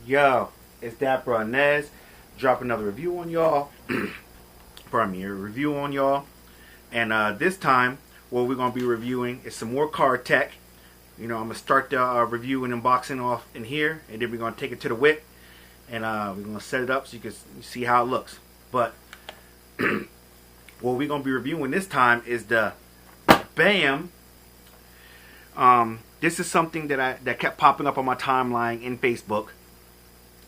Yo, it's that bro Nez. Drop another review on y'all. Pardon me, a review on y'all. And this time, what we're going to be reviewing is some more car tech. You know, I'm going to start the review and unboxing off in here. And then we're going to take it to the whip. And we're going to set it up so you can see how it looks. But what we're going to be reviewing this time is the BAM. This is something that kept popping up on my timeline in Facebook.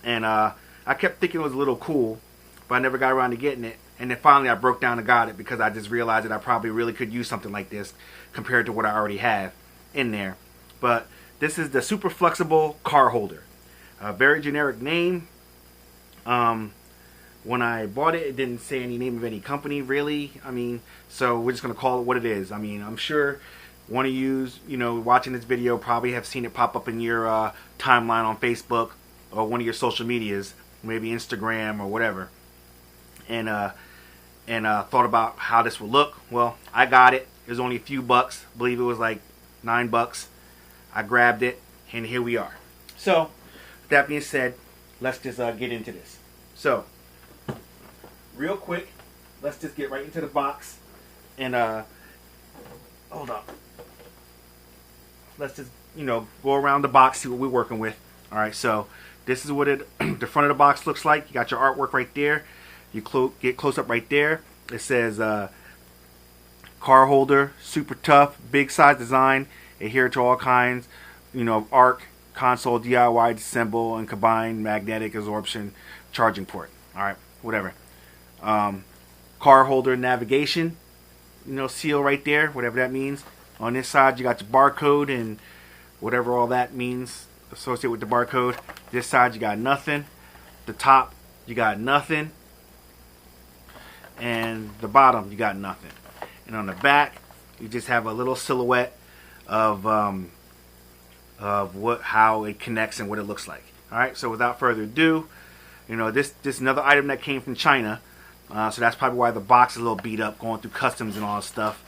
And I kept thinking it was a little cool, but I never got around to getting it. And then finally I broke down and got it because I just realized that I probably really could use something like this compared to what I already have in there. But this is the super flexible car holder. A very generic name. When I bought it, it didn't say any name of any company really. I mean, so we're just going to call it what it is. I mean, I'm sure one of you, watching this video probably have seen it pop up in your timeline on Facebook or one of your social medias, maybe Instagram or whatever. And thought about how this would look. Well, I got it. It was only a few bucks. I believe it was like $9. I grabbed it, and here we are. So, with that being said, let's just get into this. So, real quick, let's just get right into the box. And, hold up. Let's just, go around the box, see what we're working with. Alright, so, this is what the front of the box looks like. You got your artwork right there. You get close up right there. It says car holder, super tough, big size design, adhere to all kinds, of arc, console, DIY, disassemble, and combine magnetic absorption charging port. Alright, whatever. Car holder navigation, seal right there, whatever that means. On this side, you got your barcode and whatever all that means associated with the barcode. This side, you got nothing. The top, you got nothing. And the bottom, you got nothing. And on the back, you just have a little silhouette of how it connects and what it looks like. All right. So without further ado, this is another item that came from China. So that's probably why the box is a little beat up, going through customs and all this stuff.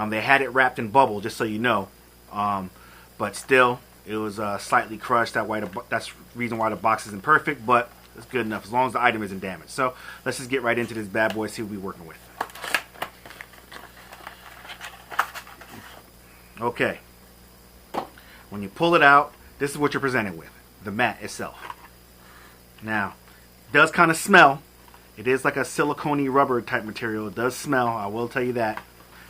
They had it wrapped in bubble, just so you know. But still, it was slightly crushed. That's the reason why the box isn't perfect, but it's good enough as long as the item isn't damaged. So let's just get right into this bad boy, see what we're working with. Okay. When you pull it out, this is what you're presented with. The mat itself. Now, it does kind of smell. It is like a silicone-y rubber type material. It does smell, I will tell you that.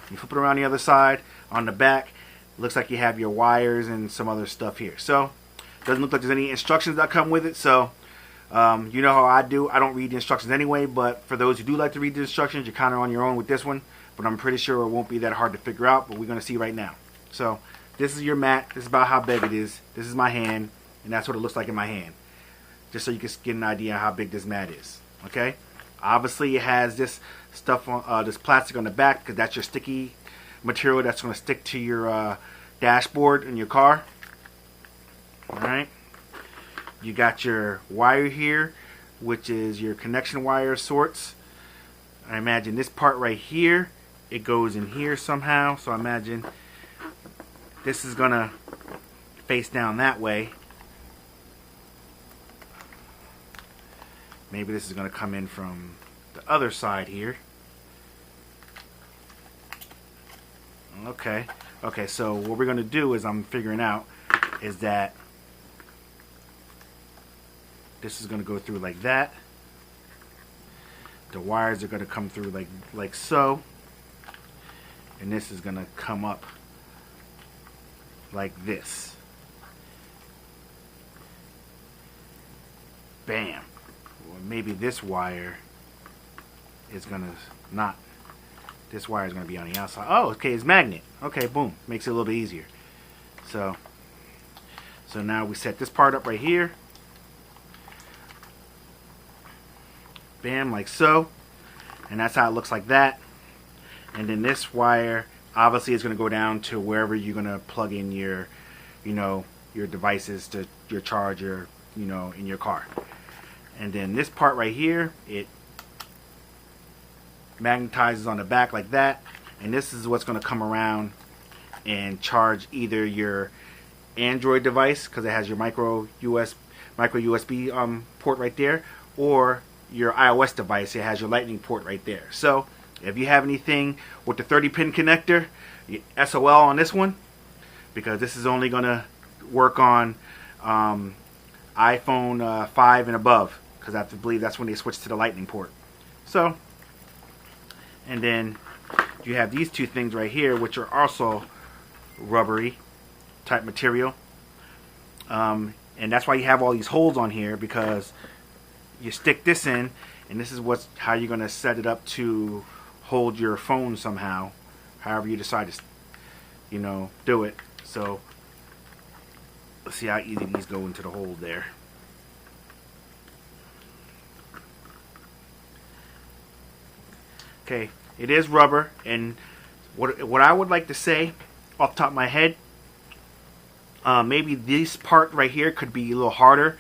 You flip it around the other side. On the back, it looks like you have your wires and some other stuff here. So, it doesn't look like there's any instructions that come with it. So, you know how I do. I don't read the instructions anyway, but for those who do like to read the instructions, you're kind of on your own with this one. But I'm pretty sure it won't be that hard to figure out, but we're going to see right now. So, this is your mat. This is about how big it is. This is my hand, and that's what it looks like in my hand. Just so you can get an idea of how big this mat is. Okay? Obviously, it has this stuff on this plastic on the back because that's your sticky material that's going to stick to your dashboard in your car. All right. You got your wire here, which is your connection wire sorts. I imagine this part right here, it goes in here somehow. So I imagine this is going to face down that way. Maybe this is going to come in from the other side here. Okay. Okay, so what we're going to do is I'm figuring out is that this is going to go through like that. The wires are going to come through like so. And this is going to come up like this. Bam. Or maybe this wire is going to not. This wire is going to be on the outside. Oh, okay, it's magnet. Okay, boom. Makes it a little bit easier. So now we set this part up right here. Bam, like so. And that's how it looks like that. And then this wire, obviously, is going to go down to wherever you're going to plug in your, your devices to your charger, in your car. And then this part right here, it magnetizes on the back like that, and this is what's going to come around and charge either your Android device, because it has your micro micro USB port right there, or your iOS device, it has your lightning port right there. So if you have anything with the 30-pin connector, SOL on this one, because this is only going to work on iPhone 5 and above, because I have to believe that's when they switch to the lightning port. So, and then you have these two things right here, which are also rubbery type material, and that's why you have all these holes on here, because you stick this in, and this is how you're going to set it up to hold your phone somehow, however you decide to, do it. So let's see how easy these go into the hole there. Okay, it is rubber, and what I would like to say off the top of my head, maybe this part right here could be a little harder,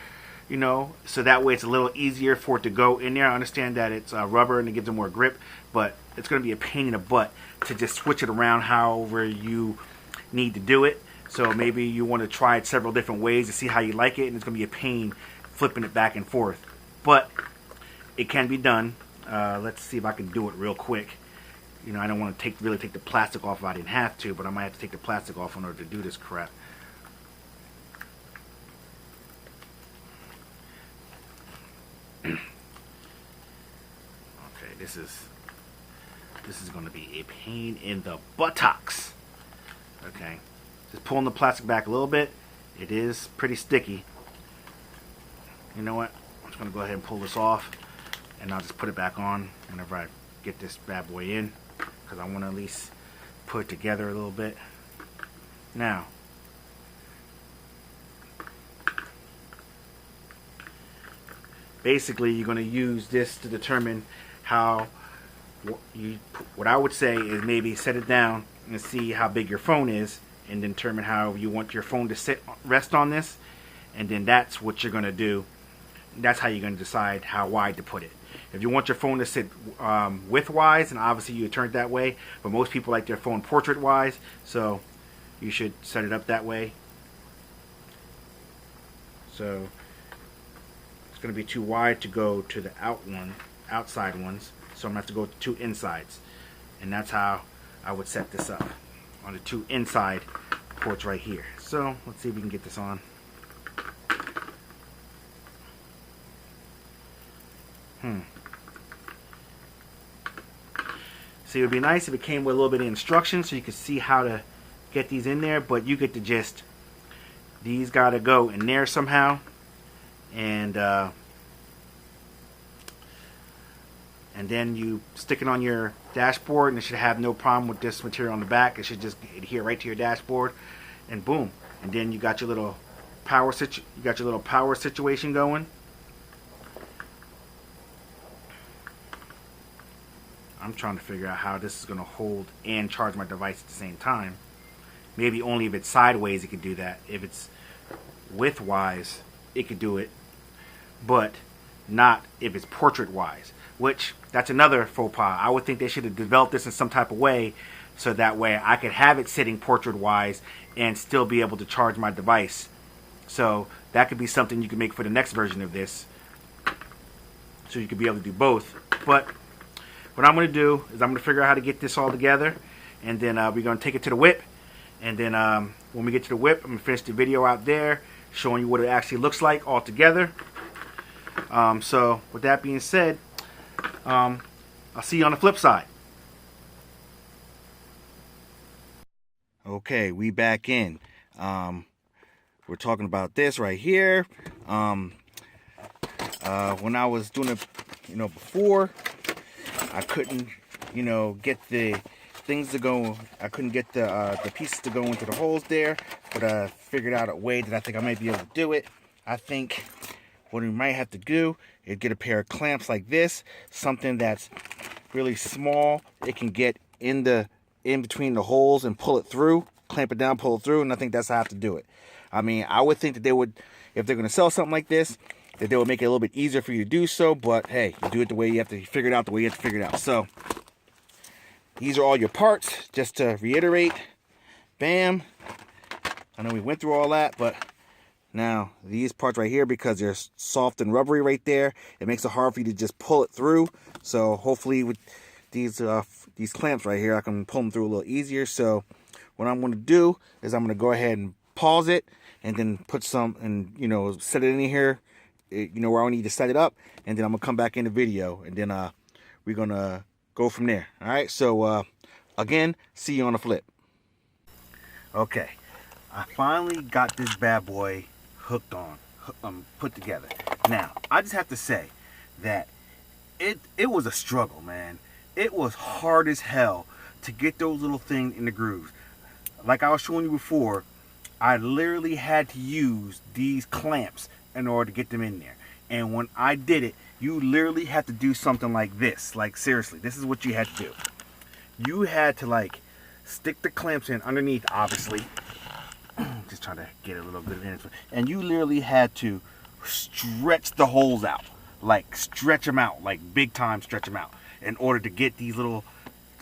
so that way it's a little easier for it to go in there. I understand that it's rubber and it gives it more grip, but it's going to be a pain in the butt to just switch it around however you need to do it. So maybe you want to try it several different ways to see how you like it, and it's going to be a pain flipping it back and forth. But it can be done. Let's see if I can do it real quick. I don't want to really take the plastic off if I didn't have to, but I might have to take the plastic off in order to do this crap. Okay, this is going to be a pain in the buttocks. Okay, just pulling the plastic back a little bit. It is pretty sticky. You know what? I'm just going to go ahead and pull this off, and I'll just put it back on whenever I get this bad boy in, because I want to at least put it together a little bit. Now, basically, you're going to use this to determine how what I would say is maybe set it down and see how big your phone is, and determine how you want your phone to rest on this, and then that's what you're going to do. That's how you're going to decide how wide to put it. If you want your phone to sit width-wise, and obviously you turn it that way, but most people like their phone portrait-wise, so you should set it up that way. So it's going to be too wide to go to the outside ones, so I'm going to have to go to two insides, and that's how I would set this up, on the two inside ports right here. So let's see if we can get this on. See, it would be nice if it came with a little bit of instruction so you could see how to get these in there, but you get the gist. These got to go in there somehow, and then you stick it on your dashboard, and it should have no problem with this material on the back. It should just adhere right to your dashboard, and boom. And then you got your little power situation going. I'm trying to figure out how this is going to hold and charge my device at the same time. Maybe only if it's sideways it could do that. If it's width-wise, it could do it, but not if it's portrait-wise, which that's another faux pas. I would think they should have developed this in some type of way, so that way I could have it sitting portrait-wise and still be able to charge my device. So that could be something you can make for the next version of this, so you could be able to do both. But what I'm going to do is I'm going to figure out how to get this all together, and then we're going to take it to the whip, and then when we get to the whip, I'm going to finish the video out there showing you what it actually looks like all together. So with that being said, I'll see you on the flip side. Okay, we back in. We're talking about this right here. When I was doing it, before, I couldn't, get the things to go. I couldn't get the pieces to go into the holes there, but I figured out a way that I think I might be able to do it. I think what we might have to do is get a pair of clamps like this, something that's really small. It can get in between the holes and pull it through, clamp it down, pull it through, and I think that's how I have to do it. I mean, I would think that they would, if they're going to sell something like this, that they would make it a little bit easier for you to do so, but hey, you do it the way you have to figure it out, the way you have to figure it out. So these are all your parts, just to reiterate. Bam. I know we went through all that, but Now, these parts right here, because they're soft and rubbery right there, it makes it hard for you to just pull it through. So hopefully with these clamps right here, I can pull them through a little easier. So what I'm going to do is I'm going to go ahead and pause it and then put some, and set it in here, where I need to set it up. And then I'm going to come back in the video, and then we're going to go from there. All right, so again, see you on the flip. Okay, I finally got this bad boy hooked on, put together. Now, I just have to say that it was a struggle, man. It was hard as hell to get those little things in the grooves. Like I was showing you before, I literally had to use these clamps in order to get them in there. And when I did it, you literally had to do something like this. Like, seriously, this is what you had to do. You had to, like, stick the clamps in underneath, obviously. Just trying to get a little bit of it. And you literally had to stretch the holes out. Like, stretch them out. Like, big time stretch them out. In order to get these little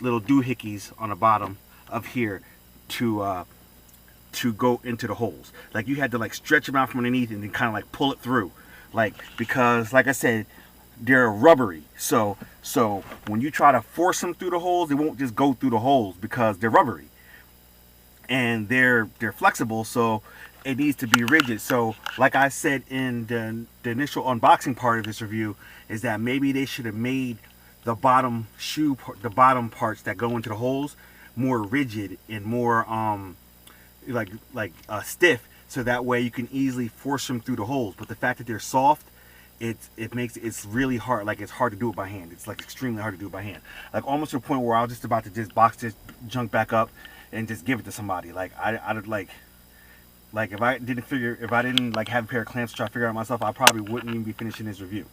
doohickeys on the bottom of here to go into the holes. Like, you had to, like, stretch them out from underneath and then kind of, like, pull it through. Like, because, like I said, they're rubbery. So when you try to force them through the holes, they won't just go through the holes because they're rubbery. And they're flexible, so it needs to be rigid. So like I said in the initial unboxing part of this review, is that maybe they should have made the bottom parts that go into the holes more rigid and more stiff, so that way you can easily force them through the holes. But the fact that they're soft, it makes it's really hard. Like, it's hard to do it by hand. It's like extremely hard to do it by hand. Like, almost to a point where I was just about to just box this junk back up and just give it to somebody. Like, I'd like if I didn't like have a pair of clamps to try to figure out myself, I probably wouldn't even be finishing this review.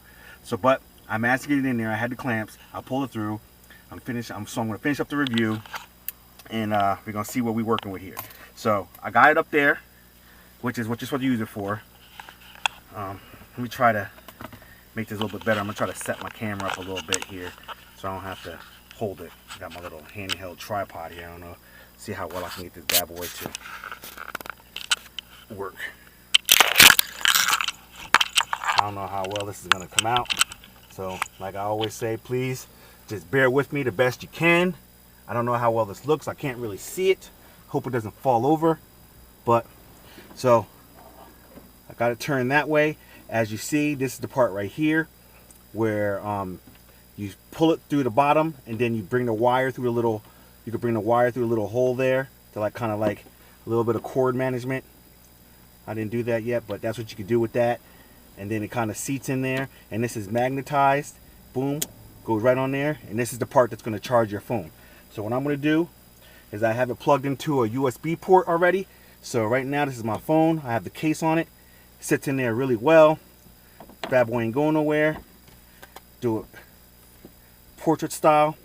So, but I managed to get it in there. I had the clamps. I pulled it through. So I'm going to finish up the review, and we're going to see what we're working with here. So I got it up there, which is what you're supposed to use it for. Let me try to make this a little bit better. I'm going to try to set my camera up a little bit here so I don't have to hold it. I got my little handheld tripod here. I don't know. See how well I can get this bad boy to work. I don't know how well this is going to come out. So, like I always say, please just bear with me the best you can. I don't know how well this looks. I can't really see it. Hope it doesn't fall over. But, so, I got it turned that way. As you see, this is the part right here where you pull it through the bottom, and then you bring the wire through a little, hole there to like kind of like a little bit of cord management. I didn't do that yet, but that's what you could do with that. And then it kind of seats in there, and this is magnetized. Boom, goes right on there, and this is the part that's going to charge your phone. So what I'm going to do is I have it plugged into a USB port already. So right now this is my phone. I have the case on it. Sits in there really well. Bad boy ain't going nowhere. Do it portrait style.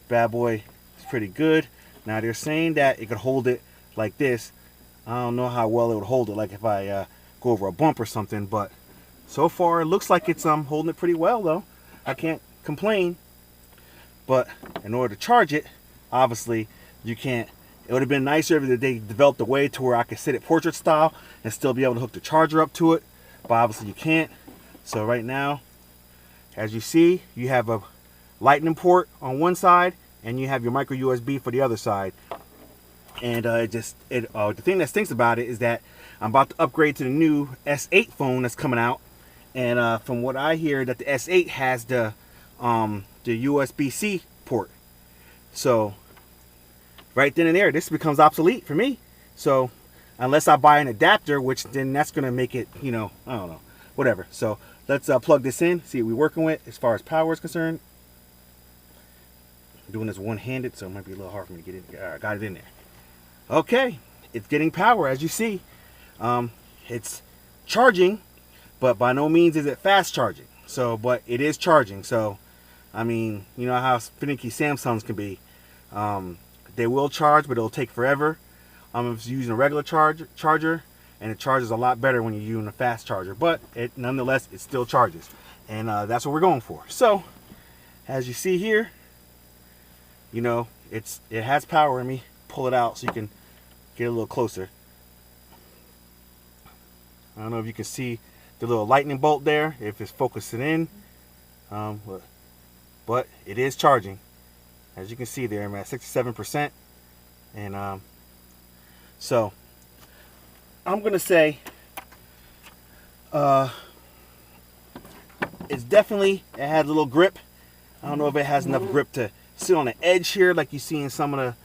Bad boy is pretty good. Now they're saying that it could hold it like this. I don't know how well it would hold it, like if I go over a bump or something, but so far it looks like it's holding it pretty well though. I can't complain. But in order to charge it, obviously you can't. It would have been nicer if they developed a way to where I could sit it portrait style and still be able to hook the charger up to it, but obviously you can't. So right now, as you see, you have a lightning port on one side and you have your micro USB for the other side. And the thing that stinks about it is that I'm about to upgrade to the new S8 phone that's coming out, and from what I hear, that the S8 has the USB-C port. So right then and there, this becomes obsolete for me. So unless I buy an adapter, which then that's gonna make it, I don't know, whatever. So let's plug this in, see what we're working with as far as power is concerned. I'm doing this one-handed, so it might be a little hard for me to get it. All right, got it in there. Okay, it's getting power, as you see. It's charging, but by no means is it fast charging. So, but it is charging. So, I mean, you know how finicky Samsungs can be. They will charge, but it'll take forever. If you're using a regular charger, and it charges a lot better when you're using a fast charger. But nonetheless, it still charges, and that's what we're going for. So, as you see here, it has power in me. Pull it out so you can get a little closer. I don't know if you can see the little lightning bolt there, if it's focusing in. But it is charging. As you can see there, I'm at 67%. And so I'm going to say it's definitely, it has a little grip. I don't know if it has enough grip to sit on the edge here like you see in some of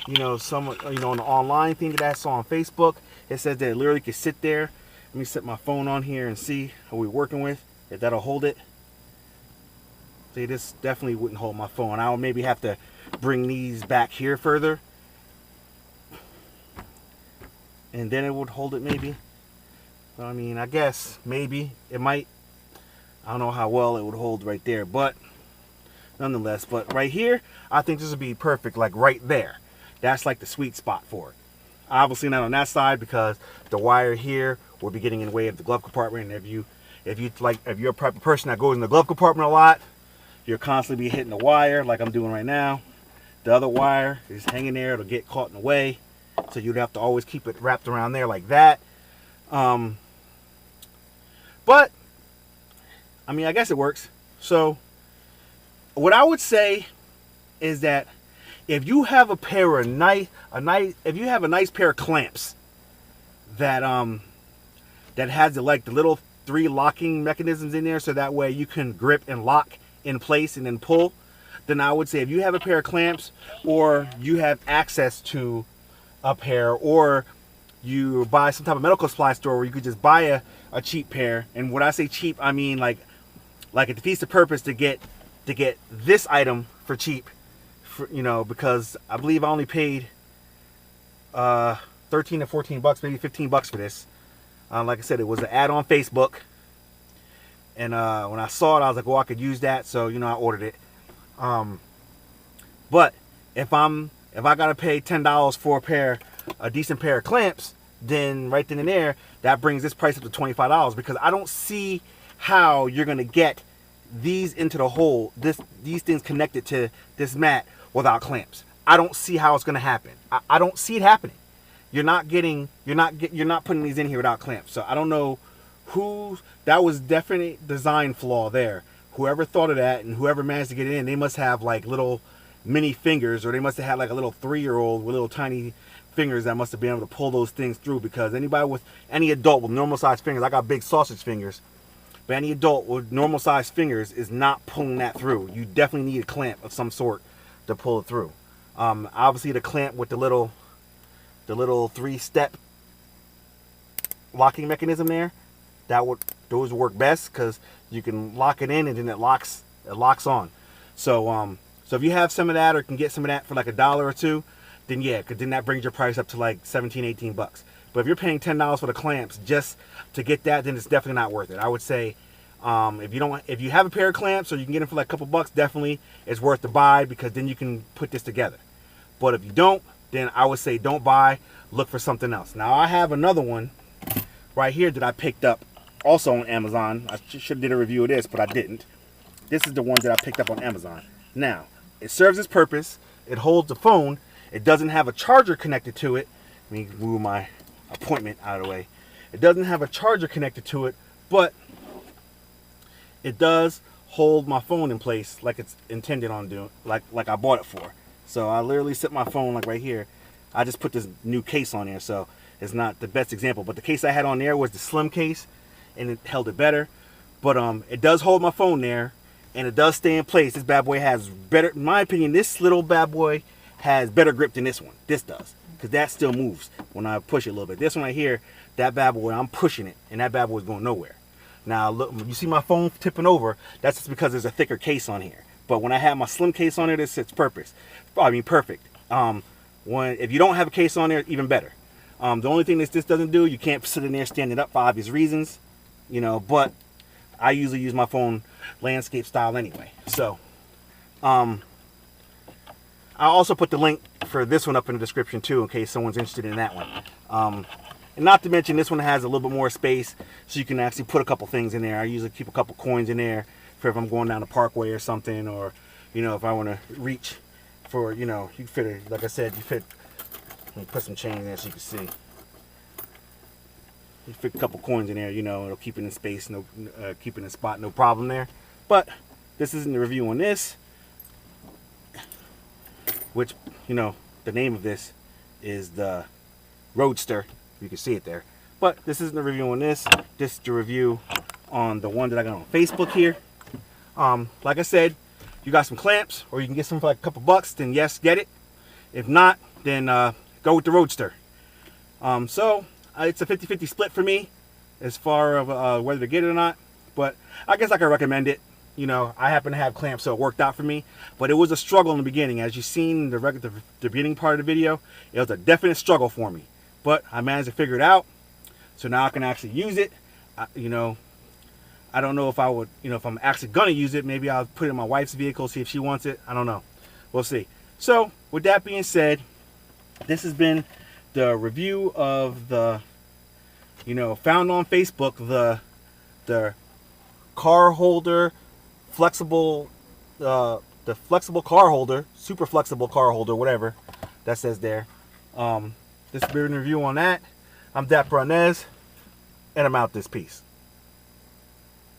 the, on the online thing that I saw on Facebook. It says that it literally can sit there. Let me set my phone on here and see how we're working with, if that'll hold it. See, this definitely wouldn't hold my phone. I would maybe have to bring these back here further, and then it would hold it maybe. So, I mean, I guess maybe it might. I don't know how well it would hold right there, but nonetheless. But right here, I think this would be perfect, like right there. That's like the sweet spot for it. Obviously not on that side because the wire here will be getting in the way of the glove compartment. And if you're a type of person that goes in the glove compartment a lot, you'll constantly be hitting the wire like I'm doing right now. The other wire is hanging there. It'll get caught in the way. So you'd have to always keep it wrapped around there like that. But, I mean, I guess it works. So, what I would say is that if you have a pair of if you have a nice pair of clamps that that has the little 3 locking mechanisms in there, so that way you can grip and lock in place and then pull, then I would say if you have a pair of clamps, or you have access to a pair, or you buy some type of medical supply store where you could just buy a cheap pair. And when I say cheap, I mean like it defeats the purpose to get this item for cheap, because I believe I only paid 13 to 14 bucks, maybe 15 bucks for this. Like I said, it was an ad on Facebook, and when I saw it, I was like, well, I could use that, so I ordered it. But if I gotta pay $10 for a decent pair of clamps, then right then and there, that brings this price up to $25, because I don't see how you're gonna get these into the hole, these things connected to this mat without clamps. I don't see how it's gonna happen. I don't see it happening. You're not putting these in here without clamps. So I don't know that was definitely design flaw there. Whoever thought of that and whoever managed to get it in, they must have like little mini fingers, or they must have had like a little 3-year-old with little tiny fingers that must have been able to pull those things through, because any adult with normal sized fingers, I got big sausage fingers, but any adult with normal sized fingers is not pulling that through. You definitely need a clamp of some sort to pull it through. Obviously the clamp with the little 3-step locking mechanism there, those work best, because you can lock it in and then it locks on. So if you have some of that, or can get some of that for like $1 or $2, then yeah, because then that brings your price up to like 17, 18 bucks. But if you're paying $10 for the clamps just to get that, then it's definitely not worth it. I would say if you have a pair of clamps, or you can get them for like a couple bucks, definitely it's worth to buy, because then you can put this together. But if you don't, then I would say don't buy, look for something else. Now I have another one right here that I picked up also on Amazon. I should have did a review of this, but I didn't. This is the one that I picked up on Amazon. Now, it serves its purpose. It holds the phone. It doesn't have a charger connected to it. Let me move my appointment out of the way. It doesn't have a charger connected to it, but it does hold my phone in place like it's intended on doing, like I bought it for. So I literally set my phone like right here. I just put this new case on there, so it's not the best example. But the case I had on there was the slim case, and it held it better. But it does hold my phone there, and it does stay in place. This bad boy has better, in my opinion, this little bad boy has better grip than this one. This does, because that still moves when I push it a little bit. This one right here, that bad boy, I'm pushing it, and that bad boy is going nowhere. Now look, you see my phone tipping over, that's just because there's a thicker case on here. But when I have my slim case on it, this sits perfect. If you don't have a case on there, even better. The only thing this doesn't do, you can't sit in there standing up for obvious reasons, but I usually use my phone landscape style anyway. So I'll also put the link for this one up in the description too, in case someone's interested in that one. And not to mention, this one has a little bit more space, so you can actually put a couple things in there. I usually keep a couple coins in there for if I'm going down the parkway or something, or if I want to reach for, you fit it, like I said, let me put some change in there so you can see. You fit a couple coins in there, you know, it'll keep it in space, no, keep it in spot, no problem there. But this isn't the review on this, which, you know, the name of this is the Roadster. You can see it there. But this isn't the review on this. This is the review on the one that I got on Facebook here. Like I said, you got some clamps, or you can get some for like a couple bucks, then yes, get it. If not, then go with the Roadster. So it's a 50-50 split for me as far as whether to get it or not. But I guess I can recommend it. You know, I happen to have clamps, so it worked out for me. But it was a struggle in the beginning. As you've seen the beginning part of the video, it was a definite struggle for me. But I managed to figure it out. So now I can actually use it. You know, I don't know if I would, you know, if I'm actually going to use it. Maybe I'll put it in my wife's vehicle, see if she wants it. I don't know. We'll see. So with that being said, this has been the review of the, you know, found on Facebook, the car holder, flexible, the flexible car holder, super flexible car holder, whatever that says there. This has been a review on that. I'm Dapper Inez, and I'm out this piece.